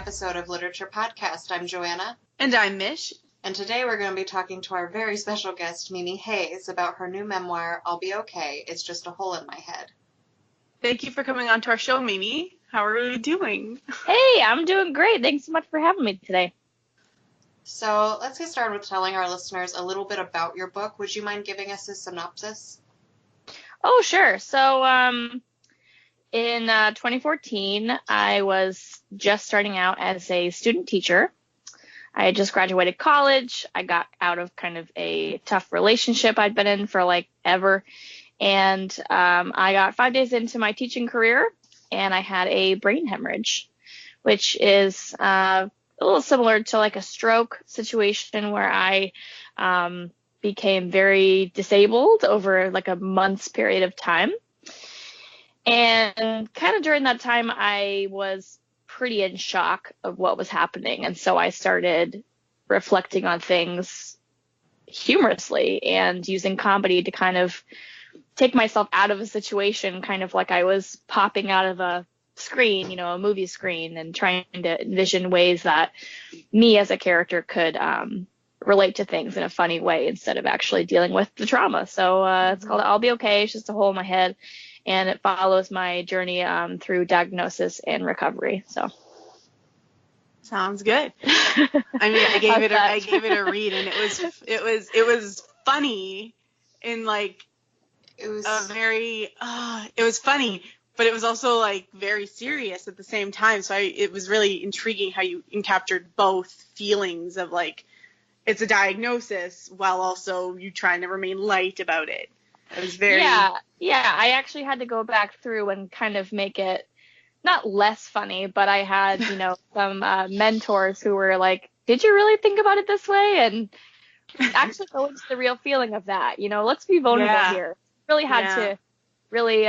episode of Literature Podcast. I'm Joanna. And I'm Mich. And today we're going to be talking to our very special guest, Mimi Hayes, about her new memoir, I'll Be Okay, It's Just a Hole in My Head. Thank you for coming on to our show, Mimi. How are you doing? Hey, I'm doing great. Thanks so much for having me today. So let's get started with telling our listeners a little bit about your book. Would you mind giving us a synopsis? Oh, sure. So, in 2014, I was just starting out as a student teacher. I had just graduated college. I got out of kind of a tough relationship I'd been in for like ever. And I got 5 days into my teaching career, and I had a brain hemorrhage, which is a little similar to like a stroke situation where I became very disabled over like a month's period of time. And kind of during that time, I was pretty in shock of what was happening. And so I started reflecting on things humorously and using comedy to kind of take myself out of a situation, kind of like I was popping out of a screen, a movie screen, and trying to envision ways that me as a character could relate to things in a funny way instead of actually dealing with the trauma. So it's called I'll Be Okay. It's just a hole in my head. And it follows my journey through diagnosis and recovery. So sounds good. I mean, I gave it a read, and it was funny in like it was funny, but it was also like very serious at the same time. So it was really intriguing how you captured both feelings of like it's a diagnosis while also you trying to remain light about it. It was very yeah. I actually had to go back through and kind of make it not less funny, but I had some mentors who were like, "Did you really think about it this way?" And actually go into the real feeling of that. Let's be vulnerable here. Really had to really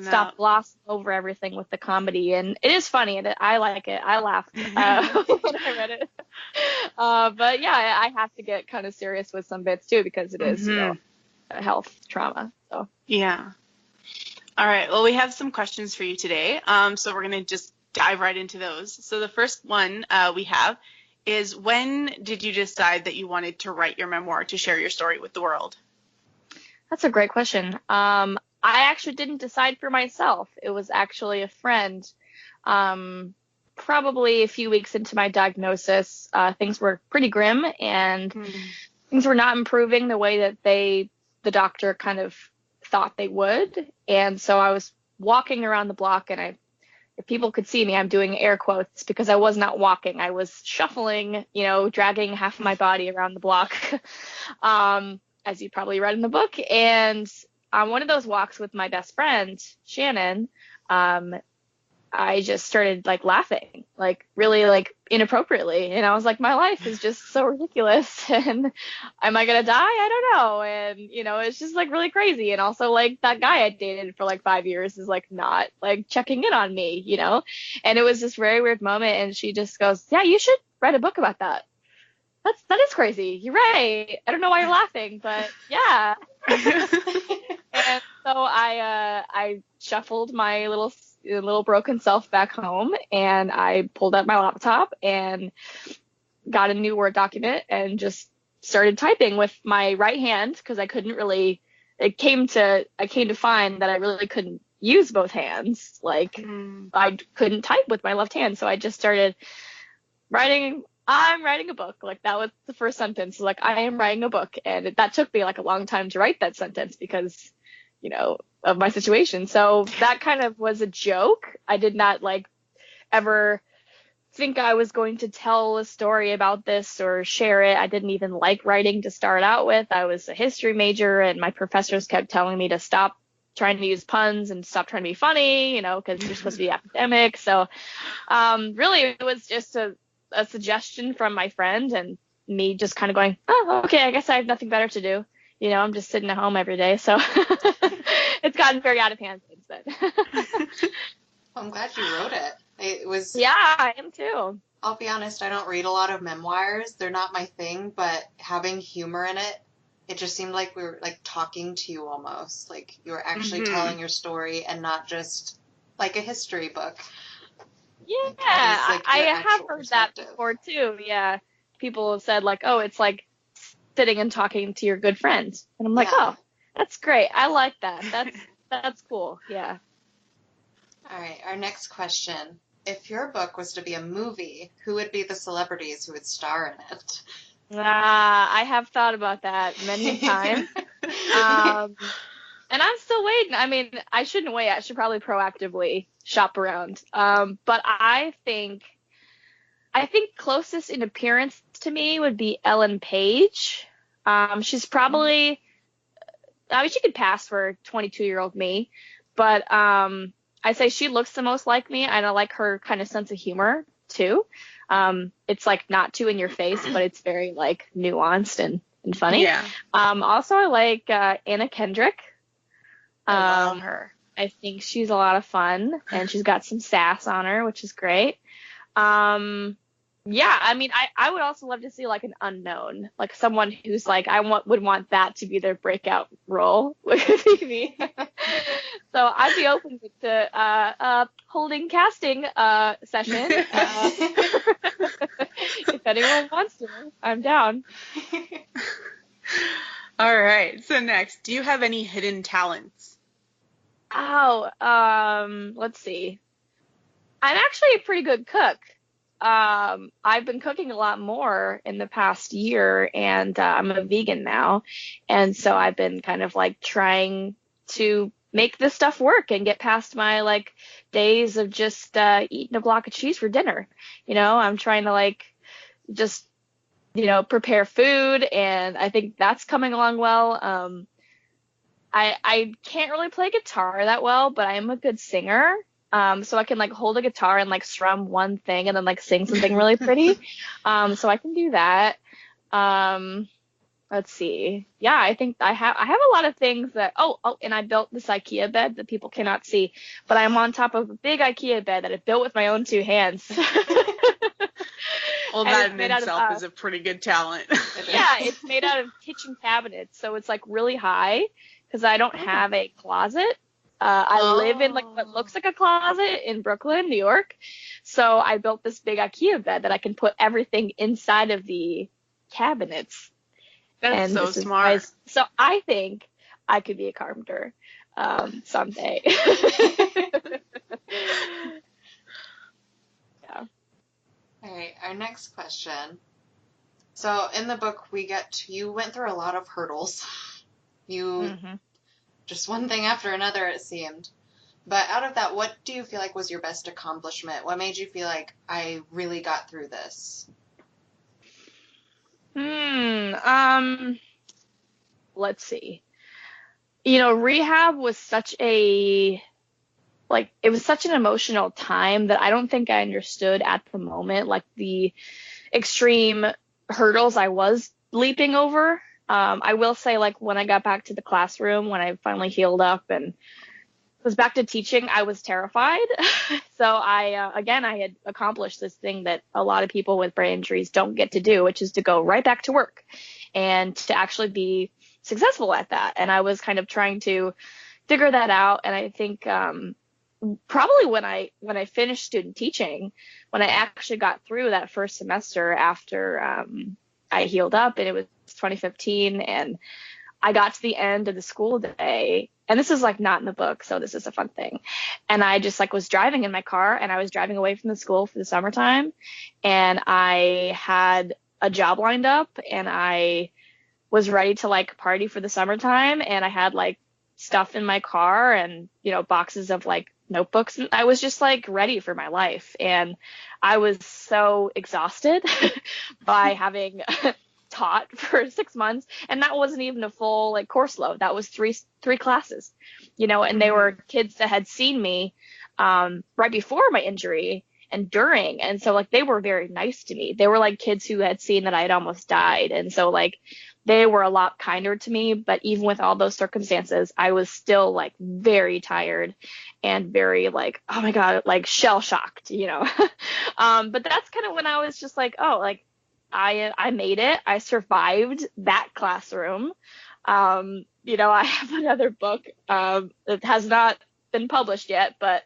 stop glossing over everything with the comedy, and it is funny, and I like it. I laughed when I read it. But yeah, I have to get kind of serious with some bits too because it is a health trauma. So yeah. All right. Well, we have some questions for you today. So we're gonna just dive right into those. So the first one we have is, when did you decide that you wanted to write your memoir to share your story with the world? That's a great question. I actually didn't decide for myself. It was actually a friend. Probably a few weeks into my diagnosis, things were pretty grim, and things were not improving the way that the doctor kind of thought they would. And so I was walking around the block, and if people could see me, I'm doing air quotes because I was not walking. I was shuffling, dragging half of my body around the block, as you probably read in the book. And on one of those walks with my best friend, Shannon, I just started like laughing, like really like inappropriately. And I was like, my life is just so ridiculous. And am I going to die? I don't know. And, it's just like really crazy. And also like that guy I dated for like 5 years is like not like checking in on me, and it was this very weird moment. And she just goes, yeah, you should write a book about that. That is crazy. You're right. I don't know why you're laughing, but yeah. And so I shuffled my little broken self back home, and I pulled out my laptop and got a new Word document and just started typing with my right hand because I came to find that I really couldn't use both hands. Like I couldn't type with my left hand. So I just started writing. I'm writing a book. Like that was the first sentence. Like I am writing a book. And that took me like a long time to write that sentence because, of my situation. So that kind of was a joke. I did not like ever think I was going to tell a story about this or share it. I didn't even like writing to start out with. I was a history major, and my professors kept telling me to stop trying to use puns and stop trying to be funny, because you're supposed to be academic. So really it was just a suggestion from my friend and me just kind of going, oh, okay, I guess I have nothing better to do. I'm just sitting at home every day. So it's gotten very out of hand since then. I'm glad you wrote it. It was. Yeah, I am too. I'll be honest, I don't read a lot of memoirs. They're not my thing, but having humor in it, it just seemed like we were like talking to you almost. Like you were actually telling your story and not just like a history book. Yeah, Like, what is, like, I your have actual heard that perspective? before too. Yeah, people have said like, oh, it's like sitting and talking to your good friends, and I'm like, Yeah. oh, that's great. I like that. That's cool. Yeah. All right, our next question. If your book was to be a movie, who would be the celebrities who would star in it? I have thought about that many times. Um, and I'm still waiting. I mean, I shouldn't wait. I should probably proactively shop around. But I think closest in appearance to me would be Ellen Page. She's probably, I mean, she could pass for 22-year-old me, but I say she looks the most like me, and I like her kind of sense of humor too. It's like not too in your face, but it's very like nuanced and funny. Yeah. Also, I like Anna Kendrick. I love her. I think she's a lot of fun, and she's got some sass on her, which is great. Yeah, I mean, I would also love to see like an unknown, like someone who's like would want that to be their breakout role, would be me. So I'd be open to holding casting session. If anyone wants to, I'm down. All right. So next, do you have any hidden talents? Oh, let's see. I'm actually a pretty good cook. I've been cooking a lot more in the past year, and I'm a vegan now. And so I've been kind of like trying to make this stuff work and get past my like days of just eating a block of cheese for dinner. I'm trying to like just, prepare food, and I think that's coming along well. I can't really play guitar that well, but I am a good singer. So I can like hold a guitar and like strum one thing and then like sing something really pretty. So I can do that. Let's see. Yeah, I think I have a lot of things that, and I built this IKEA bed that people cannot see, but I'm on top of a big IKEA bed that I built with my own two hands. Well, that in itself is a pretty good talent. Yeah, it's made out of kitchen cabinets, so it's like really high because I don't have a closet. I live in like what looks like a closet in Brooklyn, New York. So I built this big IKEA bed that I can put everything inside of the cabinets. That's so smart. So I think I could be a carpenter someday. Yeah. All right, our next question. So in the book, you went through a lot of hurdles. Just one thing after another, it seemed. But out of that, what do you feel like was your best accomplishment? What made you feel like I really got through this? Let's see. Rehab was it was such an emotional time that I don't think I understood at the moment, like the extreme hurdles I was leaping over. I will say, like, when I got back to the classroom, when I finally healed up and was back to teaching, I was terrified. So I had accomplished this thing that a lot of people with brain injuries don't get to do, which is to go right back to work and to actually be successful at that. And I was kind of trying to figure that out. And I think probably when I finished student teaching, when I actually got through that first semester after I healed up, and it was 2015, and I got to the end of the school day, and this is like not in the book, so this is a fun thing. And I just like was driving in my car, and I was driving away from the school for the summertime, and I had a job lined up, and I was ready to like party for the summertime, and I had like stuff in my car and, boxes of like notebooks, and I was just like ready for my life. And I was so exhausted by having taught for 6 months, and that wasn't even a full like course load. That was three classes, and they were kids that had seen me right before my injury and during, and so like they were very nice to me. They were like kids who had seen that I had almost died, and so like they were a lot kinder to me. But even with all those circumstances, I was still like very tired and very like, oh my God, like shell shocked, but that's kind of when I was just like, oh, like I made it. I survived that classroom. I have another book that has not been published yet, but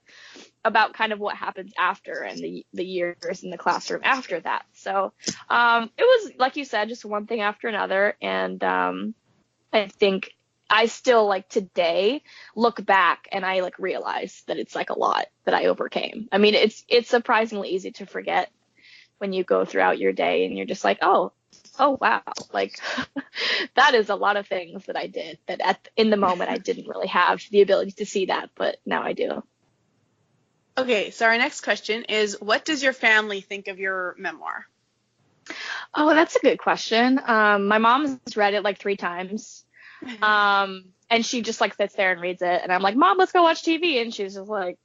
about kind of what happens after and the years in the classroom after that. So it was, like you said, just one thing after another. And I think I still, like, today look back and I like realize that it's like a lot that I overcame. I mean, it's surprisingly easy to forget when you go throughout your day and you're just like, oh wow, like that is a lot of things that I did that in the moment I didn't really have the ability to see that, but now I do. Okay, so our next question is, what does your family think of your memoir? Oh, that's a good question. My mom has read it like 3 times. And she just like sits there and reads it, and I'm like, Mom, let's go watch TV, and she's just like,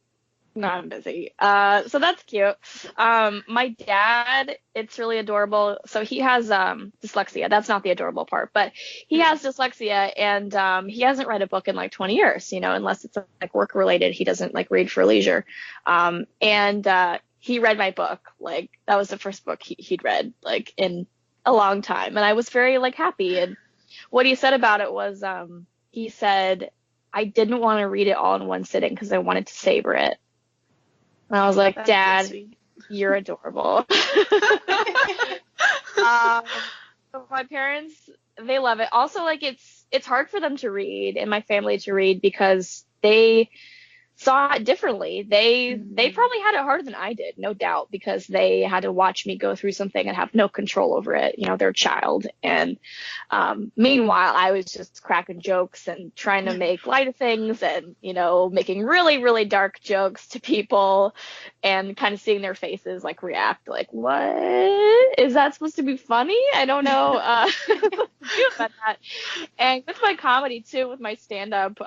no, I'm busy. So that's cute. My dad, it's really adorable. So he has dyslexia. That's not the adorable part, but he has dyslexia, and he hasn't read a book in like 20 years, unless it's like work related. He doesn't like read for leisure. And he read my book. Like, that was the first book he'd read like in a long time. And I was very like happy. And what he said about it was, he said, I didn't want to read it all in one sitting because I wanted to savor it. And I was like, that's Dad, so you're adorable. So my parents, they love it. Also, like, it's hard for them to read and my family to read because they saw it differently. They probably had it harder than I did, no doubt, because they had to watch me go through something and have no control over it. They're a child. And meanwhile, I was just cracking jokes and trying to make light of things and, making really, really dark jokes to people and kind of seeing their faces like react like, what? Is that supposed to be funny? I don't know. About that. And with my comedy too, with my stand-up,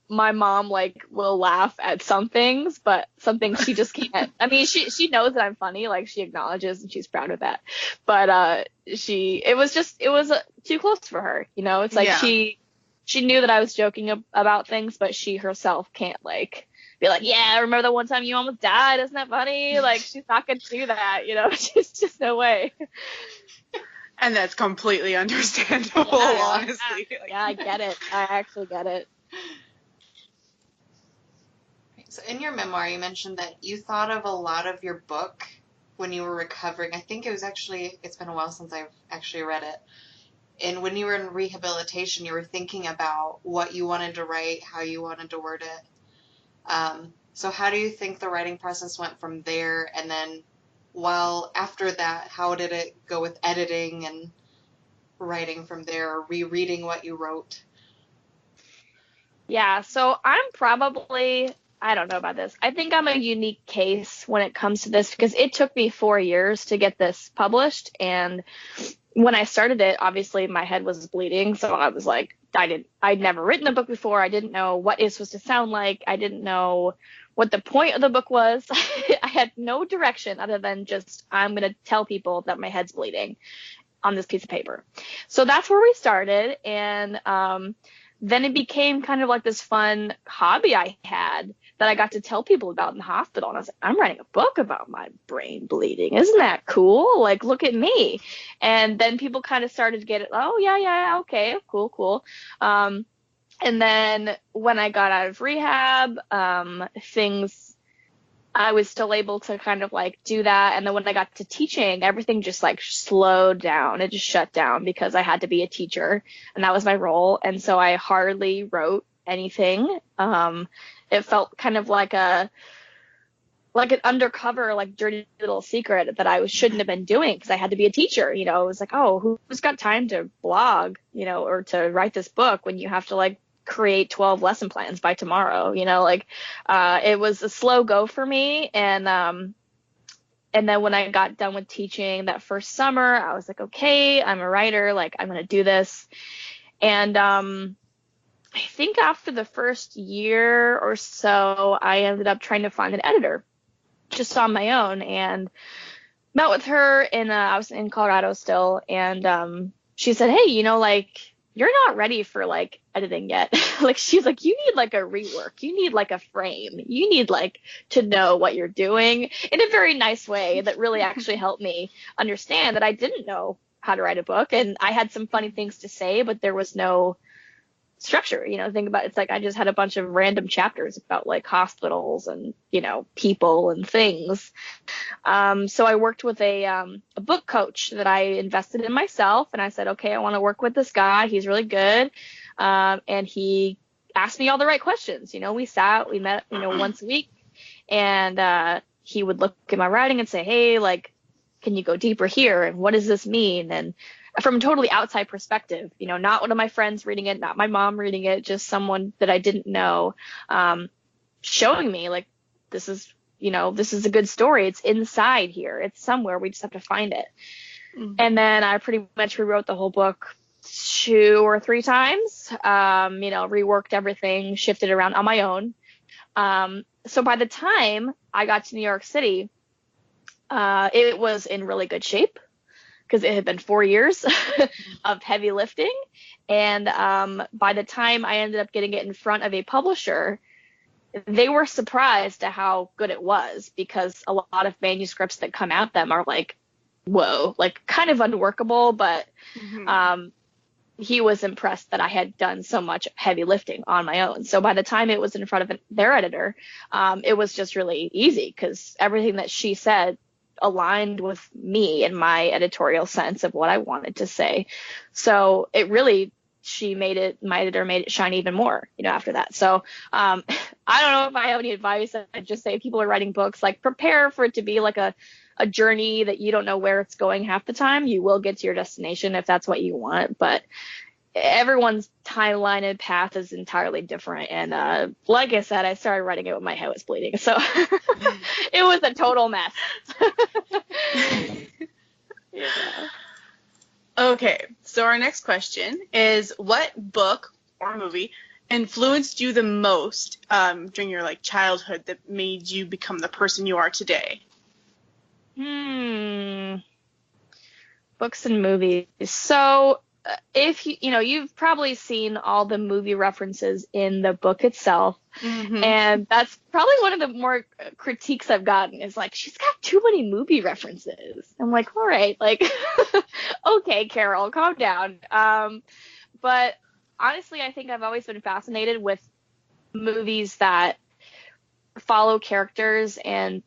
my mom like will laugh at some things, but some things she just can't. I mean, she knows that I'm funny, like she acknowledges and she's proud of that. But it was too close for her, It's like she knew that I was joking about things, but she herself can't like be like, yeah, remember the one time you almost died? Isn't that funny? Like, she's not gonna do that, She's just no way. And that's completely understandable, honestly. Yeah, I get it. I actually get it. So in your memoir, you mentioned that you thought of a lot of your book when you were recovering. I think it's been a while since I've actually read it. And when you were in rehabilitation, you were thinking about what you wanted to write, how you wanted to word it. So how do you think the writing process went from there? And then after that, how did it go with editing and writing from there, or rereading what you wrote? Yeah, so I'm probably, I don't know about this. I think I'm a unique case when it comes to this because it took me 4 years to get this published. And when I started it, obviously my head was bleeding. So I was like, I'd never written a book before. I didn't know what it was supposed to sound like. I didn't know what the point of the book was. I had no direction other than just, I'm going to tell people that my head's bleeding on this piece of paper. So that's where we started. And, then it became kind of like this fun hobby I had that I got to tell people about in the hospital. And I was like, I'm writing a book about my brain bleeding. Isn't that cool? Like, look at me. And then people kind of started to get it. Oh, yeah. Okay, cool. And then when I got out of rehab, I was still able to kind of like do that. And then when I got to teaching, everything just like slowed down. It just shut down because I had to be a teacher and that was my role. And so I hardly wrote anything. It felt kind of like an undercover, like dirty little secret that I shouldn't have been doing because I had to be a teacher. It was like, oh, who's got time to blog, or to write this book when you have to like create 12 lesson plans by tomorrow, it was a slow go for me. And then when I got done with teaching that first summer, I was like, okay, I'm a writer, like I'm going to do this. And I think after the first year or so, I ended up trying to find an editor just on my own and met with her I was in Colorado still. And she said, hey, like, you're not ready for like editing yet. Like, she's like, you need like a rework. You need like a frame. You need like to know what you're doing in a very nice way that really actually helped me understand that I didn't know how to write a book. And I had some funny things to say, but there was no structure. Think about it's like I just had a bunch of random chapters about like hospitals and people and things. So I worked with a book coach that I invested in myself, and I said, okay, I want to work with this guy. He's really good, and he asked me all the right questions. We met once a week, and he would look at my writing and say, hey, like, can you go deeper here, and what does this mean? And from a totally outside perspective, not one of my friends reading it, not my mom reading it, just someone that I didn't know, showing me like, this is a good story. It's inside here. It's somewhere. We just have to find it. Mm-hmm. And then I pretty much rewrote the whole book 2 or 3 times, reworked everything, shifted around on my own. So by the time I got to New York City, it was in really good shape, because it had been 4 years of heavy lifting. And by the time I ended up getting it in front of a publisher, they were surprised at how good it was, because a lot of manuscripts that come at them are like, whoa, like kind of unworkable. But he was impressed that I had done so much heavy lifting on my own. So by the time it was in front of their editor, it was just really easy, because everything that she said aligned with me and my editorial sense of what I wanted to say. So it really, my editor made it shine even more, after that. So I don't know if I have any advice. I'd just say if people are writing books, like, prepare for it to be like a journey that you don't know where it's going half the time. You will get to your destination if that's what you want, but everyone's timeline and path is entirely different. And like I said, I started writing it when my head was bleeding, so it was a total mess. Yeah. Okay, so our next question is, what book or movie influenced you the most during your childhood that made you become the person you are today? Books and movies. So if you've probably seen all the movie references in the book itself, and that's probably one of the more critiques I've gotten, is like, she's got too many movie references. I'm like, all right, like, okay, Carol, calm down. But honestly, I think I've always been fascinated with movies that follow characters and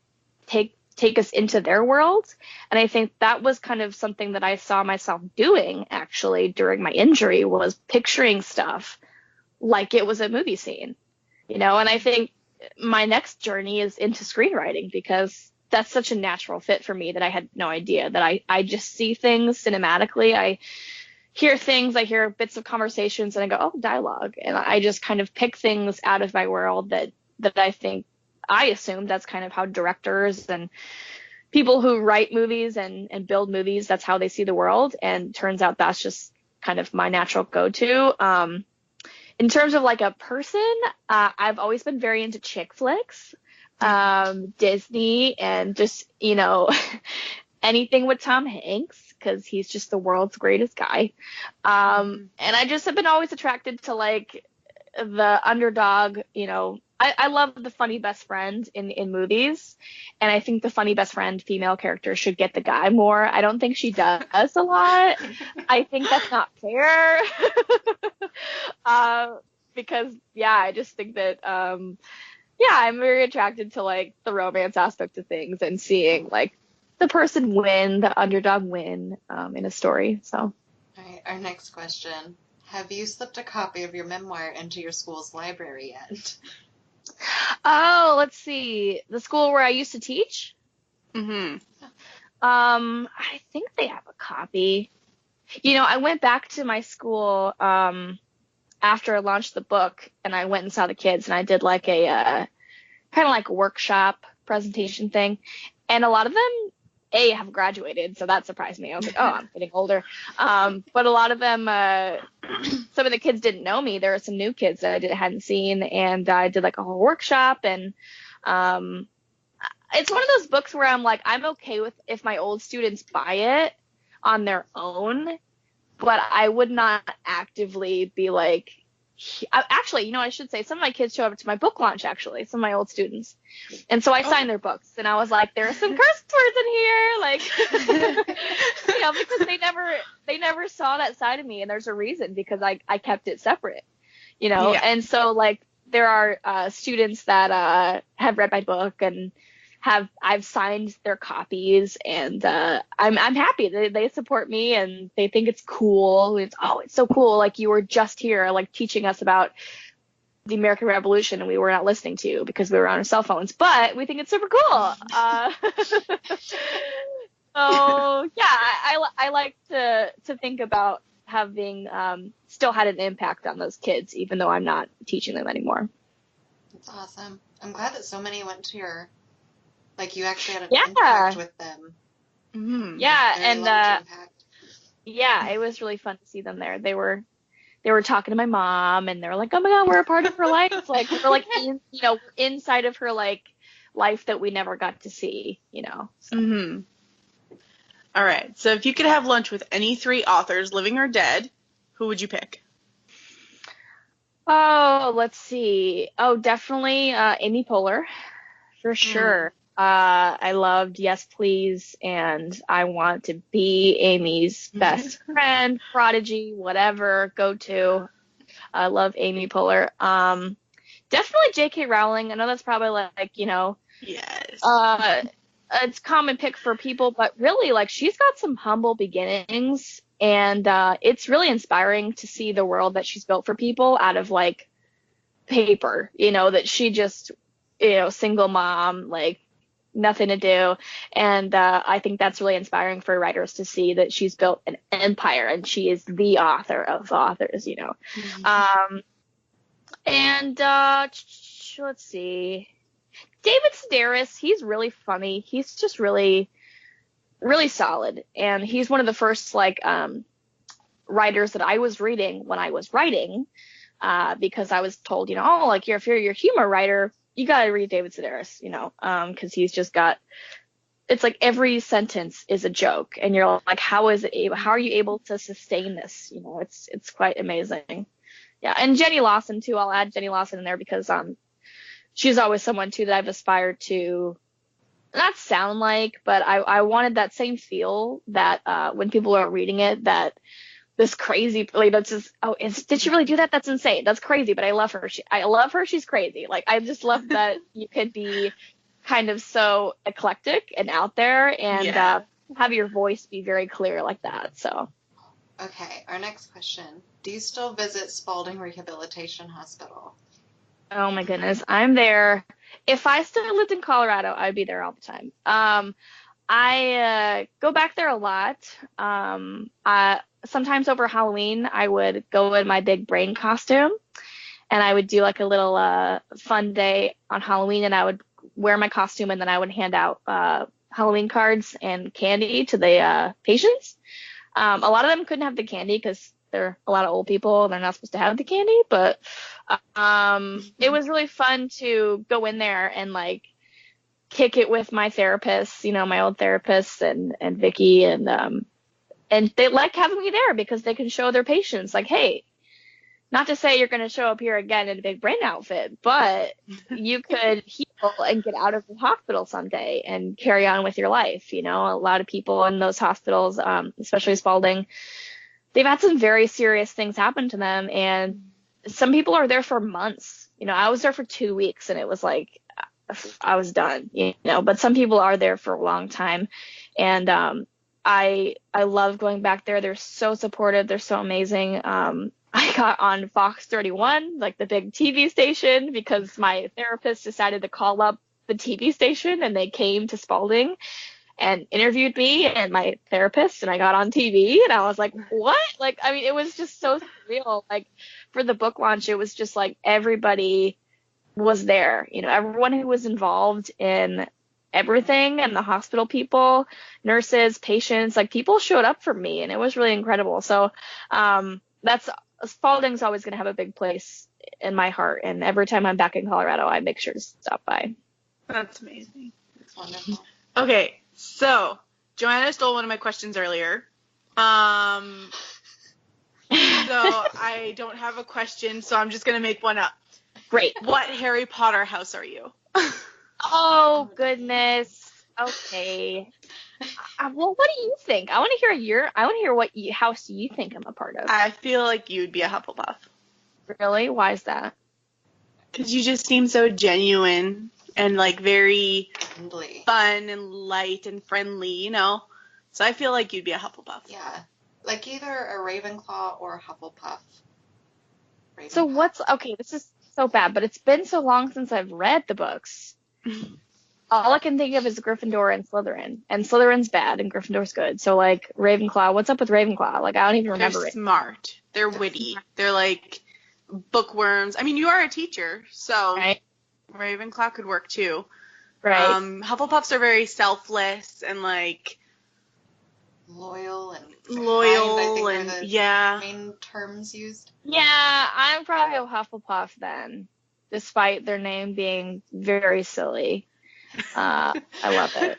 take us into their world. And I think that was kind of something that I saw myself doing actually during my injury, was picturing stuff like it was a movie scene, and I think my next journey is into screenwriting, because that's such a natural fit for me that I had no idea that I just see things cinematically. I hear things, I hear bits of conversations, and I go, oh, dialogue. And I just kind of pick things out of my world that I think, I assume that's kind of how directors and people who write movies and build movies, that's how they see the world. And turns out that's just kind of my natural go-to. In terms of like a person, I've always been very into chick flicks, Disney, and just, anything with Tom Hanks, because he's just the world's greatest guy. And I just have been always attracted to like the underdog, I love the funny best friend in movies, and I think the funny best friend female character should get the guy more. I don't think she does a lot. I think that's not fair. Because, I just think that, I'm very attracted to, like, the romance aspect of things and seeing, like, the person win, the underdog win in a story, so. All right, our next question. Have you slipped a copy of your memoir into your school's library yet? Oh, let's see. The school where I used to teach? I think they have a copy. I went back to my school after I launched the book, and I went and saw the kids, and I did like a kind of like a workshop presentation thing. And a lot of them, have graduated, so that surprised me. I was like, oh, I'm getting older. But a lot of them, some of the kids didn't know me. There were some new kids that I hadn't seen, and I did like a whole workshop. And it's one of those books where I'm like, I'm okay with if my old students buy it on their own, but I would not actively be like, actually, I should say some of my kids show up to my book launch, actually, some of my old students. And so I signed their books, and I was like, there are some curse words in here, like, because they never saw that side of me, and there's a reason, because I kept it separate. Yeah. And so like there are students that have read my book and I've signed their copies, and I'm happy they support me and they think it's cool. It's so cool, like you were just here like teaching us about the American Revolution and we were not listening to you because we were on our cell phones, but we think it's super cool. So yeah, I like to think about having still had an impact on those kids, even though I'm not teaching them anymore. That's awesome. I'm glad that so many went to you actually had an Yeah. impact with them. Mm-hmm. Yeah, Very and large impact. yeah, it was really fun to see them there. They were talking to my mom, and they were like, "Oh my God, we're a part of her life. Like we're like we're inside of her like life that we never got to see, So. Mm-hmm. All right. So if you could have lunch with any 3 authors, living or dead, who would you pick? Oh, let's see. Oh, definitely Amy Poehler, for sure. I loved Yes Please, and I want to be Amy's best friend, prodigy, whatever, go to. I love Amy Poehler. Definitely J.K. Rowling. I know that's probably like, Yes. it's common pick for people, but really, like, she's got some humble beginnings, and it's really inspiring to see the world that she's built for people out of like paper, that she just, single mom, like nothing to do. And I think that's really inspiring for writers to see that she's built an empire and she is the author of authors, And let's see. David Sedaris, he's really funny. He's just really, really solid. And he's one of the first writers that I was reading when I was writing, because I was told, if you're a humor writer, you got to read David Sedaris, because he's just got, it's like every sentence is a joke, and you're like, how are you able to sustain this? It's quite amazing. Yeah, and Jenny Lawson too. I'll add Jenny Lawson in there because she's always someone too that I've aspired to not sound like, but I wanted that same feel that when people are reading it, that this crazy, like, that's just, did she really do that? That's insane. That's crazy, but I love her. I love her. She's crazy. Like, I just love that you could be kind of so eclectic and out there and have your voice be very clear like that. So. Okay, our next question. Do you still visit Spalding Rehabilitation Hospital? Oh my goodness, I'm there. If I still lived in Colorado, I'd be there all the time. I go back there a lot. Sometimes over Halloween, I would go in my big brain costume, and I would do like a little fun day on Halloween, and I would wear my costume, and then I would hand out Halloween cards and candy to the patients. A lot of them couldn't have the candy because they're a lot of old people and they're not supposed to have the candy, but it was really fun to go in there and like kick it with my therapist, my old therapist and Vicky, and they like having me there because they can show their patients like, hey, not to say you're going to show up here again in a big brain outfit, but you could heal and get out of the hospital someday and carry on with your life. A lot of people in those hospitals, especially Spalding, they've had some very serious things happen to them, and some people are there for months. I was there for 2 weeks, and it was like I was done. But some people are there for a long time, and I love going back there. They're so supportive. They're so amazing. I got on Fox 31, like the big TV station, because my therapist decided to call up the TV station, and they came to Spalding and interviewed me and my therapist, and I got on TV, and I was like, what? Like, I mean, it was just so surreal. Like, for the book launch, it was just like everybody was there, everyone who was involved in everything, and the hospital people, nurses, patients, like people showed up for me, and it was really incredible. So Spalding's always going to have a big place in my heart, and every time I'm back in Colorado, I make sure to stop by. That's amazing. That's wonderful. Okay, so Joanna stole one of my questions earlier. So I don't have a question, so I'm just going to make one up. Great. What Harry Potter house are you? Oh, goodness. Okay. Well, what do you think? I want to hear what house you think I'm a part of. I feel like you'd be a Hufflepuff. Really? Why is that? Because you just seem so genuine and like very friendly, fun and light and friendly, you know? So I feel like you'd be a Hufflepuff. Yeah. Like either a Ravenclaw or a Hufflepuff. So okay, this is so bad, but it's been so long since I've read the books. All I can think of is Gryffindor and Slytherin. And Slytherin's bad and Gryffindor's good. So, like, Ravenclaw, what's up with Ravenclaw? Like, I don't even remember it. They're smart. They're witty. They're, like, bookworms. I mean, you are a teacher, so right. Ravenclaw could work, too. Right. Hufflepuffs are very selfless and, like... Loyal and yeah. Main terms used. Yeah, I'm probably a Hufflepuff then, despite their name being very silly. I love it.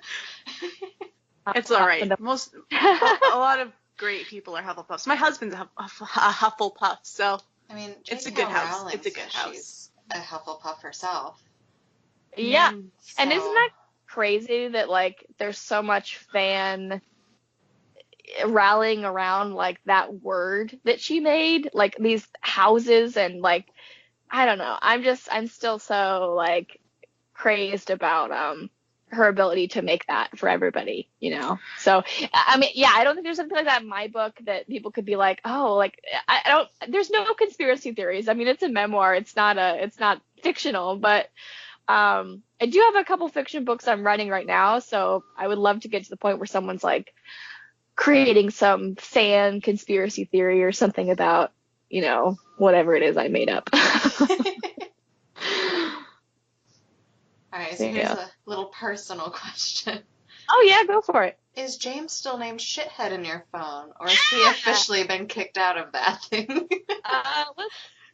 It's all right. A lot of great people are Hufflepuffs. My husband's a Hufflepuff, so I mean, it's a good house. It's a good house. She's a Hufflepuff herself. Yeah, and isn't that crazy that like there's so much fan rallying around like that word that she made, like these houses and like I don't know. I'm still so like crazed about her ability to make that for everybody, you know. So I mean, yeah, I don't think there's something like that in my book that people could be like, oh, like I don't. There's no conspiracy theories. I mean, it's a memoir. It's not fictional, but I do have a couple fiction books I'm writing right now. So I would love to get to the point where someone's like creating some fan conspiracy theory or something about, you know, whatever it is I made up. All right, so here's a little personal question. Oh, yeah, go for it. Is James still named Shithead in your phone, or has he officially been kicked out of that thing?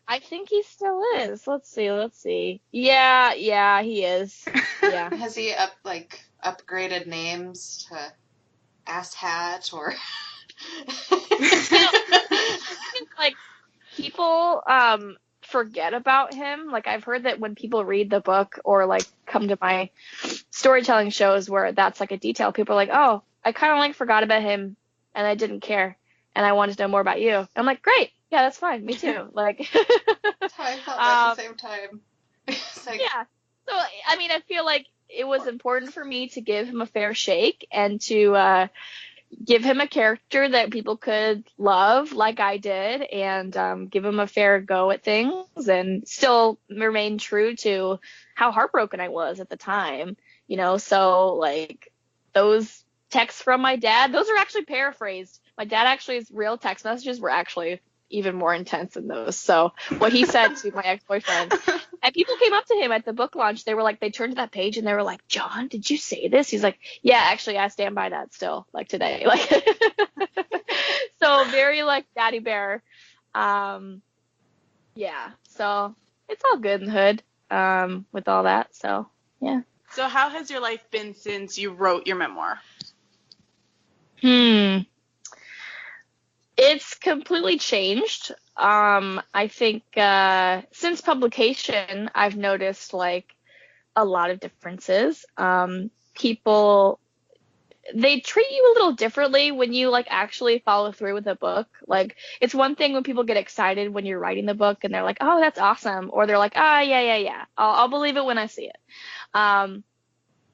I think he still is. Let's see. Yeah, he is. Yeah. Has he upgraded names to Ass Hat or? Like people forget about him. Like I've heard that when people read the book or like come to my storytelling shows where that's like a detail, people are like, oh, I kind of like forgot about him and I didn't care and I wanted to know more about you. And I'm like, great, yeah, that's fine, me too. Like that's how I felt at the same time. Like, yeah. So I mean, I feel like it was important for me to give him a fair shake and to give him a character that people could love like I did and give him a fair go at things and still remain true to how heartbroken I was at the time, you know. So like those texts from my dad, those are actually paraphrased. My dad actually's real text messages were actually even more intense than those. So what he said to my ex-boyfriend, and people came up to him at the book launch, they were like, they turned to that page and they were like, John, did you say this? He's like, yeah, actually I stand by that still, like today. Like so very like daddy bear. Yeah, so it's all good in the hood with all that. So yeah. So how has your life been since you wrote your memoir? It's completely changed. I think since publication, I've noticed like a lot of differences. People, they treat you a little differently when you like actually follow through with a book. Like it's one thing when people get excited when you're writing the book and they're like, oh, that's awesome. Or they're like, yeah. I'll believe it when I see it.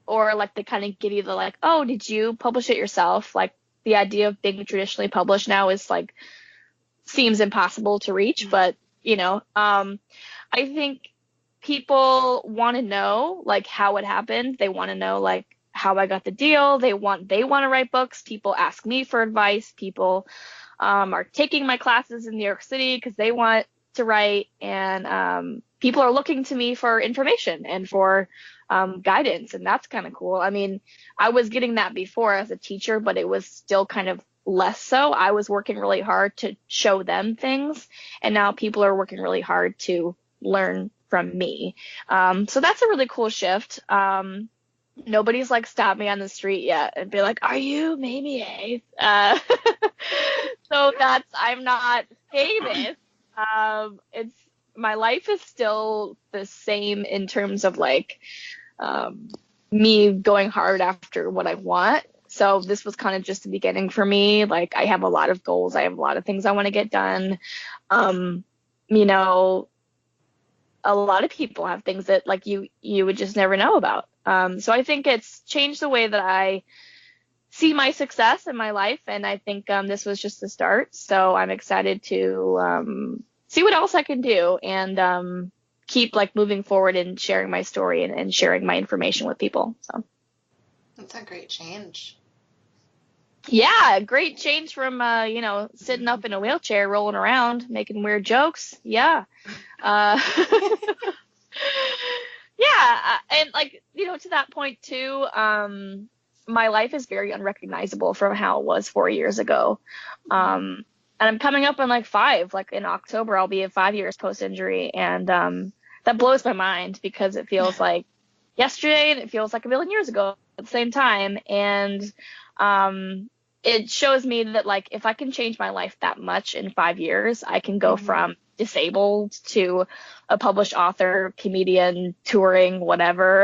Or like they kind of give you the like, oh, did you publish it yourself? Like the idea of being traditionally published now is like seems impossible to reach, but you know, I think people want to know like how it happened. They want to know like how I got the deal. They want to write books. People ask me for advice. People are taking my classes in New York City because they want to write, and people are looking to me for information and for guidance, and that's kind of cool. I mean, I was getting that before as a teacher, but it was still kind of less so. I was working really hard to show them things, and now people are working really hard to learn from me. So that's a really cool shift. Nobody's like stopped me on the street yet and be like, are you maybe a? So I'm not famous. It's my life is still the same in terms of like me going hard after what I want. So this was kind of just the beginning for me. Like I have a lot of goals. I have a lot of things I want to get done. you know, a lot of people have things that like you would just never know about. So I think it's changed the way that I see my success in my life, and I think this was just the start. So I'm excited to see what else I can do, and keep like moving forward and sharing my story and sharing my information with people. So that's a great change. Yeah, great change from sitting up in a wheelchair, rolling around, making weird jokes. Yeah. Uh, yeah, and like, to that point too, my life is very unrecognizable from how it was 4 years ago. And I'm coming up on like 5, like in October, I'll be at 5 years post-injury. And that blows my mind because it feels like yesterday and it feels like a billion years ago at the same time. And it shows me that like if I can change my life that much in 5 years, I can go from disabled to a published author, comedian, touring, whatever,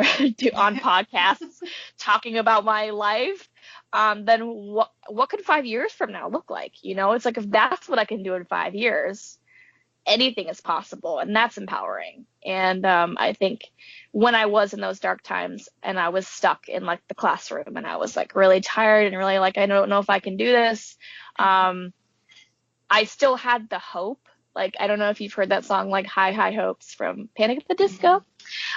on podcasts, talking about my life. Then what could 5 years from now look like? It's like if that's what I can do in 5 years, anything is possible, and that's empowering. And I think when I was in those dark times and I was stuck in like the classroom and I was like really tired and really like I don't know if I can do this, I still had the hope. Like, I don't know if you've heard that song, like High High Hopes from Panic at the Disco.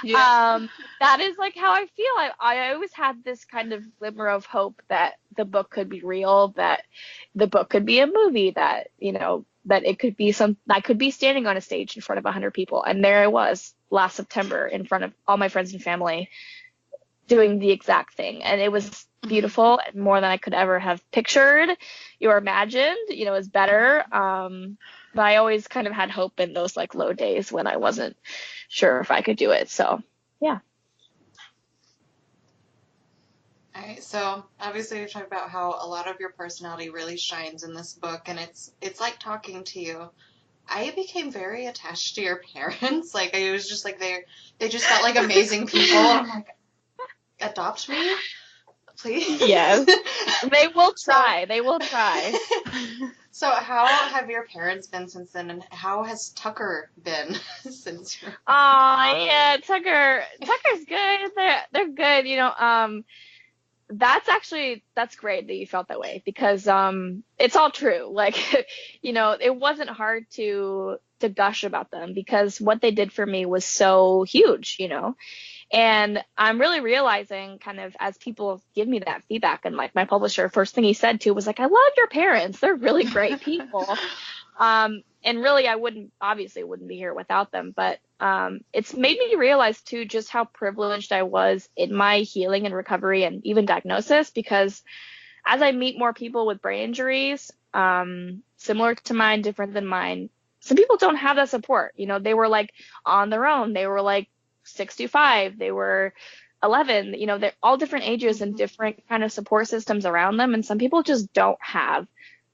Yeah. That is like how I feel. I always had this kind of glimmer of hope that the book could be real, that the book could be a movie, that, that it could be I could be standing on a stage in front of 100 people. And there I was last September in front of all my friends and family doing the exact thing. And it was beautiful and more than I could ever have pictured or imagined. It was better. But I always kind of had hope in those like low days when I wasn't sure if I could do it. So, yeah. All right. So obviously you talked about how a lot of your personality really shines in this book, and it's like talking to you. I became very attached to your parents. Like I was just like they just felt like amazing people. I'm like, adopt me, please. Yes. They will try. They will try. So how have your parents been since then, and how has Tucker been since you're... Yeah, Tucker's good. They're good. That's great that you felt that way because it's all true. Like, it wasn't hard to gush about them because what they did for me was so huge, And I'm really realizing kind of as people give me that feedback, and like my publisher, first thing he said too was like, I love your parents. They're really great people. And really I wouldn't be here without them. But it's made me realize too just how privileged I was in my healing and recovery and even diagnosis, because as I meet more people with brain injuries, similar to mine, different than mine, some people don't have that support. They were like on their own. They were like 65, they were 11, they're all different ages and different kind of support systems around them. And some people just don't have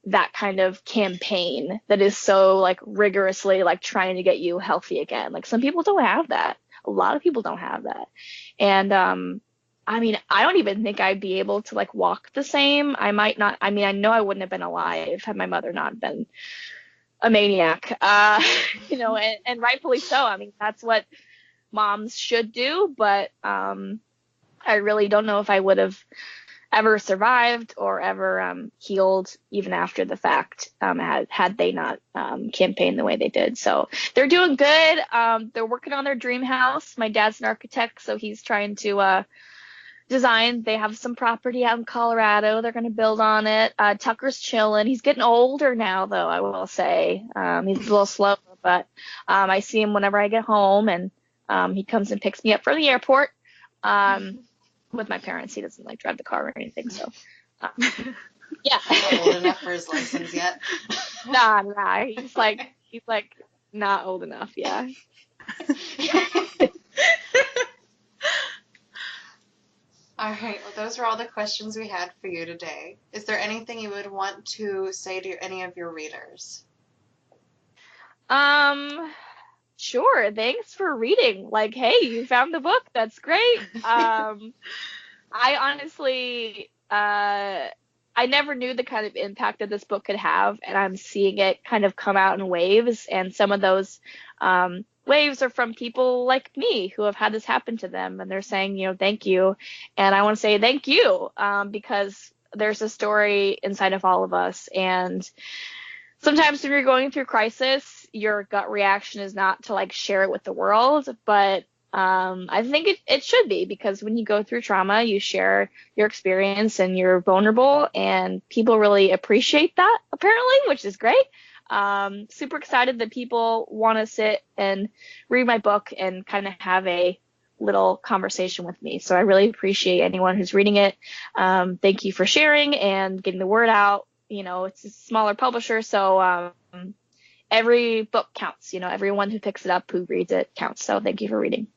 that kind of campaign that is so like rigorously like trying to get you healthy again. Like some people don't have that. A lot of people don't have that. And I mean, I don't even think I'd be able to like walk the same. I might not. I mean, I know I wouldn't have been alive had my mother not been a maniac. And rightfully so. I mean, that's what moms should do, but I really don't know if I would have ever survived or ever healed even after the fact, had they not campaigned the way they did. So they're doing good. They're working on their dream house. My dad's an architect, so he's trying to design. They have some property out in Colorado. They're going to build on it. Tucker's chilling. He's getting older now, though, I will say. He's a little slow, but I see him whenever I get home, and he comes and picks me up from the airport. With my parents, he doesn't like drive the car or anything, so yeah. Not old enough for his license yet. Nah, he's like not old enough. Yeah. All right, well, those are all the questions we had for you today. Is there anything you would want to say to any of your readers? Sure. Thanks for reading. Like, hey, you found the book. That's great. I honestly, I I never knew the kind of impact that this book could have, and I'm seeing it kind of come out in waves, and some of those waves are from people like me who have had this happen to them, and they're saying, thank you. And I want to say thank you, because there's a story inside of all of us, and sometimes when you're going through crisis, your gut reaction is not to like share it with the world, but I think it should be, because when you go through trauma, you share your experience and you're vulnerable, and people really appreciate that, apparently, which is great. Super excited that people want to sit and read my book and kind of have a little conversation with me. So I really appreciate anyone who's reading it. Thank you for sharing and getting the word out. It's a smaller publisher, so every book counts. Everyone who picks it up, who reads it, counts. So thank you for reading.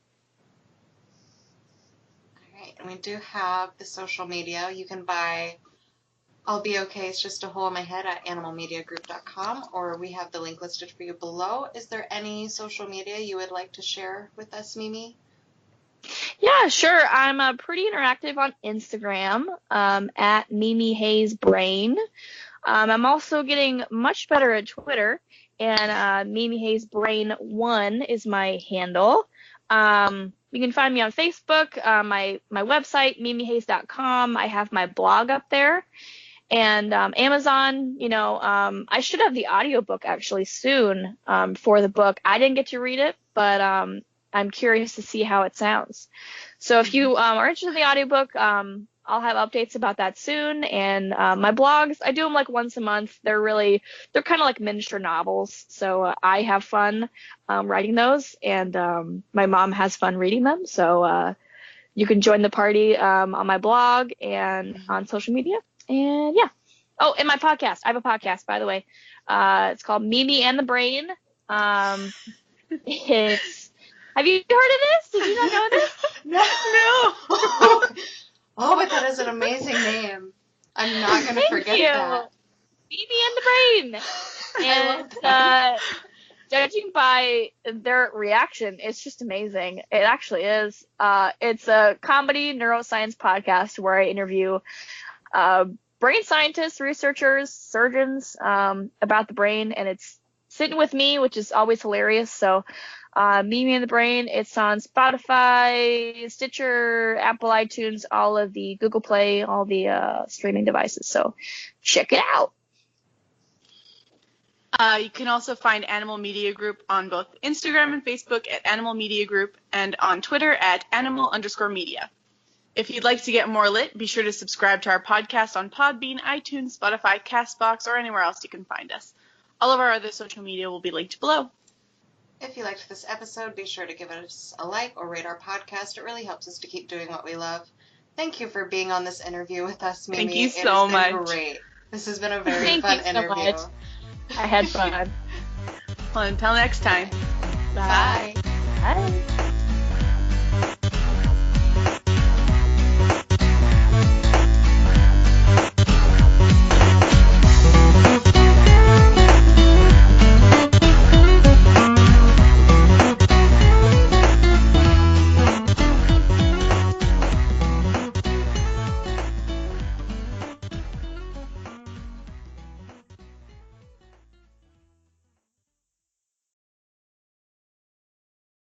And we do have the social media. You can buy I'll Be Okay, It's Just a Hole in My Head at animalmediagroup.com, or we have the link listed for you below. Is there any social media you would like to share with us, Mimi? Yeah, sure. I'm pretty interactive on Instagram, at Mimi Hayes Brain. I'm also getting much better at Twitter, and Mimi Hayes Brain 1 is my handle. You can find me on Facebook, my website, mimihays.com. I have my blog up there. And Amazon, I should have the audiobook actually soon for the book. I didn't get to read it, but I'm curious to see how it sounds. So if you are interested in the audiobook, I'll have updates about that soon. And my blogs, I do them like once a month. They're kind of like miniature novels. So I have fun writing those, and my mom has fun reading them. So you can join the party on my blog and on social media. And yeah. Oh, and my podcast. I have a podcast, by the way. It's called Mimi and the Brain. Have you heard of this? Did you not know this? No. Oh, but that is an amazing name. I'm not going to forget that. Mimi and the Brain. And judging by their reaction, it's just amazing. It actually is. It's a comedy neuroscience podcast where I interview brain scientists, researchers, surgeons about the brain, and it's sitting with me, which is always hilarious. So Mimi and the Brain, it's on Spotify, Stitcher, Apple iTunes, all of the Google Play, all the streaming devices. So check it out. You can also find Animal Media Group on both Instagram and Facebook at Animal Media Group, and on Twitter at animal_media. If you'd like to get more lit, be sure to subscribe to our podcast on Podbean, iTunes, Spotify, Castbox, or anywhere else you can find us. All of our other social media will be linked below. If you liked this episode, be sure to give us a like or rate our podcast. It really helps us to keep doing what we love. Thank you for being on this interview with us, Mimi. Thank you so much. It has been great. This has been a very fun interview. Much. I had fun. Well, until next time. Bye. Bye.